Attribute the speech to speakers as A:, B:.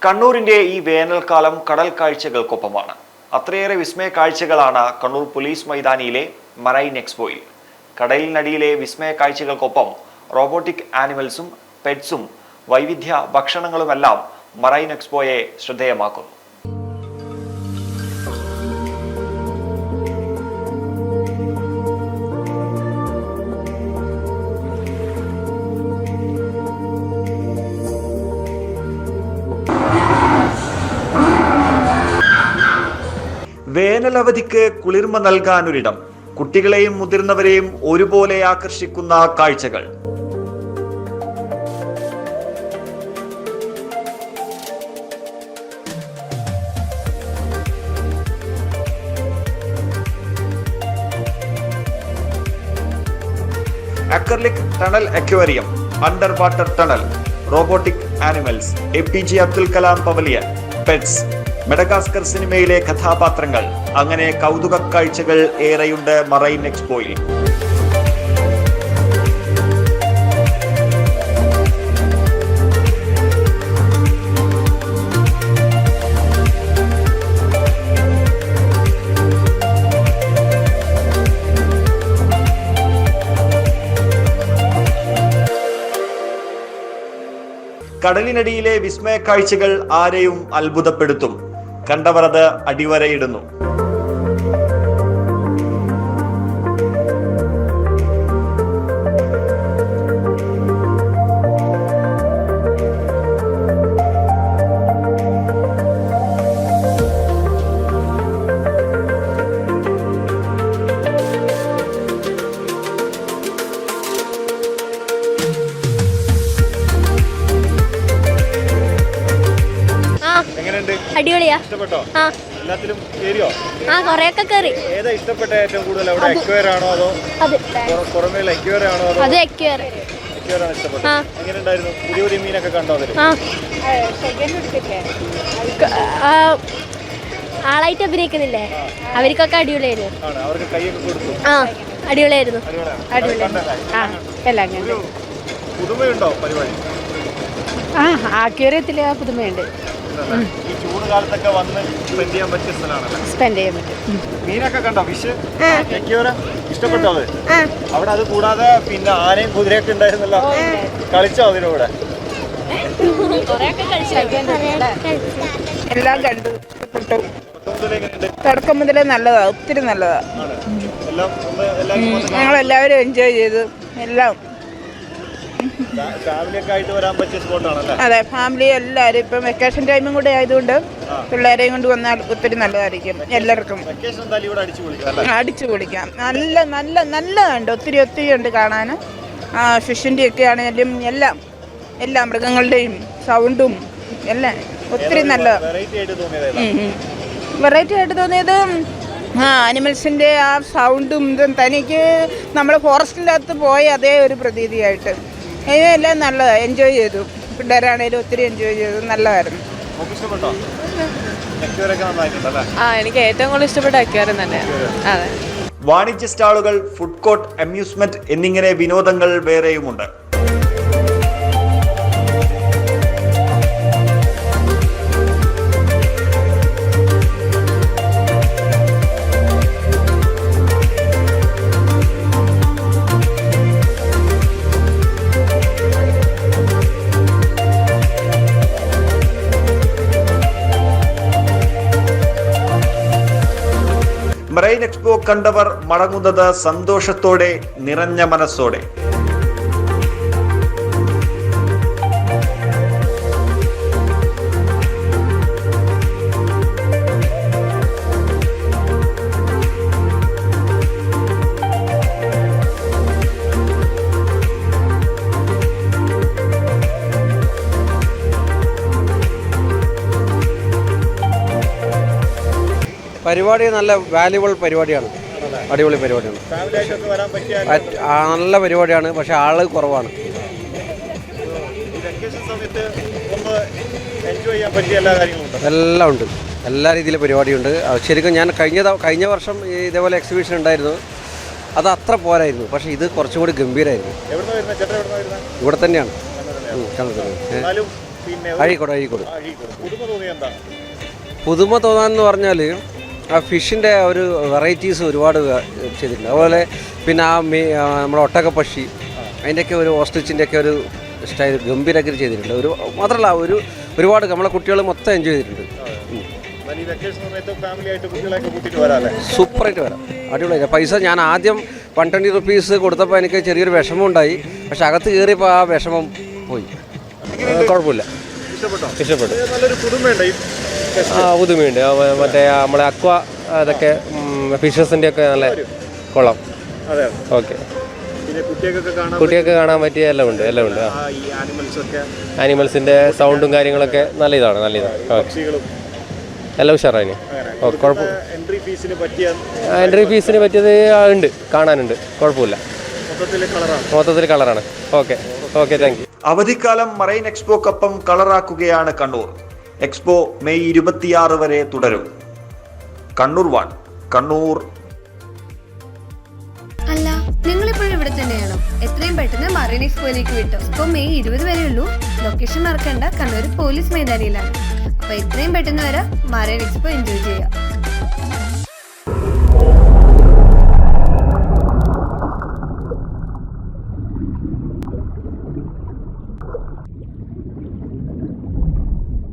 A: കണ്ണൂരിന്റെ ഈ വേനൽക്കാലം കടൽ കാഴ്ചകൾക്കൊപ്പമാണ്. അത്രയേറെ വിസ്മയ കാഴ്ചകളാണ് കണ്ണൂർ പോലീസ് മൈതാനിയിലെ മറൈൻ എക്സ്പോയിൽ. കടലിനടിയിലെ വിസ്മയ കാഴ്ചകൾക്കൊപ്പം റോബോട്ടിക് ആനിമൽസും പെറ്റ്സും വൈവിധ്യ ഭക്ഷണങ്ങളുമെല്ലാം മറൈൻ എക്സ്പോയെ ശ്രദ്ധേയമാക്കുന്നു. വേനലവധിക്ക് കുളിർമ നൽകാനൊരിടം, കുട്ടികളെയും മുതിർന്നവരെയും ഒരുപോലെ ആകർഷിക്കുന്ന കാഴ്ചകൾ. Acrylic tunnel aquarium, under water tunnel, robotic animals, APJ Abdul Kalam pavilion, pets, Madagascar സിനിമയിലെ കഥാപാത്രങ്ങൾ, അങ്ങനെ കൗതുക കാഴ്ചകൾ ഏറെയുണ്ട് മറൈൻ എക്സ്പോയിൽ. കടലിനടിയിലെ വിസ്മയ കാഴ്ചകൾ ആരെയും അത്ഭുതപ്പെടുത്തും. കണ്ടവർ അത് അടിവരയിടുന്നു.
B: അടിപൊളിയാ.
C: ഇഷ്ടപ്പെട്ടോ? എല്ലാത്തിലും കേറിയോ?
B: കൊറേയൊക്കെ കേറി.
C: ഏതാ ഇഷ്ടപ്പെട്ട ഏറ്റവും കൂടുതൽ? അവിടെ അക്വേറിയം ആണോ അതോ പുറമേയുള്ള അക്വേറിയം ആണോ അതോ?
B: അക്വേറിയം
C: ആണ് ഇഷ്ടപ്പെട്ടത്. എങ്ങനെ ഉണ്ടായിരുന്നു? പുതിയ പുതിയ മീനൊക്കെ കണ്ടോ അതിൽ?
B: ആളായിട്ട് അഭിനയിക്കുന്നില്ലേ, അവർക്കൊക്കെ അടിപൊളിയായിരുന്നു.
C: അവർക്ക് കൈയൊക്കെ കൊടുത്തു?
B: അടിപൊളിയായിരുന്നു.
C: പുതുമയുണ്ടോ പരിപാടി?
D: അക്വേറിയത്തിലെ പുതുമയുണ്ട്.
C: ഈ ചൂട് കാലത്തൊക്കെ വന്ന് സ്പെൻഡ് ചെയ്യാൻ പറ്റിയ സ്ഥലമാണ്.
D: സ്പെൻഡ് ചെയ്യാൻ പറ്റും.
C: മീനൊക്കെ കണ്ടോ? ഫിഷ് ഇഷ്ടപ്പെട്ടോ? അത് അവിടെ അത് കൂടാതെ പിന്നെ ആനയും കുതിരയൊക്കെ ഉണ്ടായിരുന്നല്ലോ, കളിച്ചോ അതിനൂടെ?
D: എല്ലാം കണ്ടു. തുടക്കം മുതലേ നല്ലതാ, ഒത്തിരി നല്ലതാ. ഞങ്ങളെല്ലാവരും എൻജോയ് ചെയ്തു. എല്ലാം അതെ, ഫാമിലി എല്ലാവരും. ഇപ്പം വെക്കേഷൻ ടൈമും കൂടെ ആയതുകൊണ്ട് പിള്ളേരെയും കൊണ്ട് വന്നാൽ ഒത്തിരി നല്ലതായിരിക്കും. എല്ലാവർക്കും അടിച്ചു പൊളിക്കാം. നല്ല നല്ല നല്ലതുണ്ട്, ഒത്തിരി ഒത്തിരി ഉണ്ട് കാണാൻ. ഫിഷിൻ്റെ ഒക്കെ ആണെങ്കിലും എല്ലാ മൃഗങ്ങളുടെയും സൗണ്ടും എല്ലാം ഒത്തിരി നല്ലതാണ്. വെറൈറ്റി ആയിട്ട് തോന്നിയത് ആനിമൽസിൻ്റെ ആ സൗണ്ടും ഇതും തനിക്ക് നമ്മൾ ഫോറസ്റ്റിൻ്റെ അകത്ത് പോയ അതേ ഒരു പ്രതീതിയായിട്ട് എല്ലാം നല്ലതാണ്. എൻജോയ് ചെയ്തു. പിള്ളേരാണേലും ഒത്തിരി എൻജോയ് ചെയ്തു. നല്ലതായിരുന്നു.
E: എനിക്ക് ഏറ്റവും കൂടുതൽ ഇഷ്ടപ്പെട്ട അക്വേറിയം തന്നെയാണ്. അതെ.
A: വാണിജ്യ സ്റ്റാളുകൾ, ഫുഡ് കോർട്ട്, അമ്യൂസ്മെന്റ് എന്നിങ്ങനെ വിനോദങ്ങൾ വേറെയുമുണ്ട്. മറൈൻ എക്സ്പോ കണ്ടവർ മടങ്ങുന്നത് സന്തോഷത്തോടെ, നിറഞ്ഞ മനസ്സോടെ.
F: പരിപാടി നല്ല വാല്യുബിൾ പരിപാടിയാണ്. അടിപൊളി പരിപാടിയാണ്. നല്ല പരിപാടിയാണ്. പക്ഷെ ആള് കുറവാണ്. എല്ലാം ഉണ്ട്. എല്ലാ രീതിയിലും പരിപാടിയുണ്ട്. ശരിക്കും ഞാൻ കഴിഞ്ഞ വർഷം ഇതേപോലെ എക്സിബിഷൻ ഉണ്ടായിരുന്നു. അത് അത്ര പോരായിരുന്നു. പക്ഷേ ഇത് കുറച്ചും കൂടി ഗംഭീരമായിരുന്നു. ഇവിടെ തന്നെയാണ്.
C: പിന്നെ
F: അഴീക്കോട്
C: അഴീക്കോട്. പുതുമ തോന്നിയത് എന്താ?
F: പുതുമ തോന്നാന്ന് പറഞ്ഞാൽ ആ ഫിഷിൻ്റെ ഒരു വെറൈറ്റീസ് ഒരുപാട് ചെയ്തിട്ടുണ്ട്. അതുപോലെ പിന്നെ നമ്മുടെ ഒട്ടകപ്പക്ഷി അതിൻ്റെയൊക്കെ ഒരു ഓസ്ട്രിച്ചിൻ്റെയൊക്കെ ഒരു സ്റ്റൈൽ ഗംഭീരമാക്കി ചെയ്തിട്ടുണ്ട്. മാത്രമല്ല ഒരുപാട് നമ്മളെ കുട്ടികൾ മൊത്തം എൻജോയ് ചെയ്തിട്ടുണ്ട്.
C: ഈ വെക്കേഷൻ സമയത്ത് ഫാമിലി ആയിട്ട് കുട്ടികളെയൊക്കെ കൂട്ടിയിട്ട് വരാല്ലേ?
F: സൂപ്പറായിട്ട് വരാം, അടിപൊളിയായി. പൈസ ഞാൻ ആദ്യം 120 റുപ്പീസ് കൊടുത്തപ്പോൾ എനിക്ക് ചെറിയൊരു വിഷമം ഉണ്ടായി. പക്ഷെ അകത്ത് കയറിയപ്പോൾ ആ വിഷമം പോയി.
G: കുഴപ്പമില്ല,
C: ഇഷ്ടപ്പെട്ടോ?
G: ഇഷ്ടപ്പെട്ടു.
C: നല്ലൊരു പുതുമയുണ്ട് ഈ
G: പുതുമയുണ്ട്. മറ്റേ നമ്മളെ അക്വ അതൊക്കെ ഫിഷസിൻ്റെ ഒക്കെ നല്ല കൊള്ളാം.
C: അതെ,
G: ഓക്കെ.
C: പിന്നെ
G: കുട്ടിയൊക്കെ കാണാൻ പറ്റിയ എല്ലാം ഉണ്ട്.
C: ഈ ആനിമൽസ് ഒക്കെ,
G: ആനിമൽസിൻ്റെ സൗണ്ടും കാര്യങ്ങളൊക്കെ നല്ല ഇതാണ്.
C: പക്ഷികളും
G: എല്ലാം ഉഷാറായിന്. ഓക്കെ, കുഴപ്പം.
C: എൻട്രി ഫീസിന് പറ്റിയ
G: എൻട്രി ഫീസിന് പറ്റിയത് ഉണ്ട്, കാണാനുണ്ട്. കുഴപ്പമില്ല, മൊത്തത്തിൽ കളറാണ്. Okay, thank you.
A: അവധിക്കാലം മറൈൻ എക്സ്പോക്കൊപ്പം കളറാക്കുകയാണ് കണ്ണൂർ. എക്സ്പോ മെയ് 26 വരെ തുടരും. കണ്ണൂർ വൺ, കണ്ണൂർ.
H: അല്ല, നിങ്ങളിപ്പോഴും ഇവിടെ തന്നെയാണോ? എത്രയും പെട്ടെന്ന് മറൈൻ എക്സ്പോയിലേക്ക് വിട്ടു. എക്സ്പോ മെയ് 20 വരെ ഉള്ളൂ. ലൊക്കേഷൻ മറക്കണ്ട, കണ്ണൂർ പോലീസ് മൈതാനിയിലാണ്. അപ്പൊ എത്രയും പെട്ടെന്ന് വരെ മറൈൻ എക്സ്പോ എൻജോയ് ചെയ്യാം.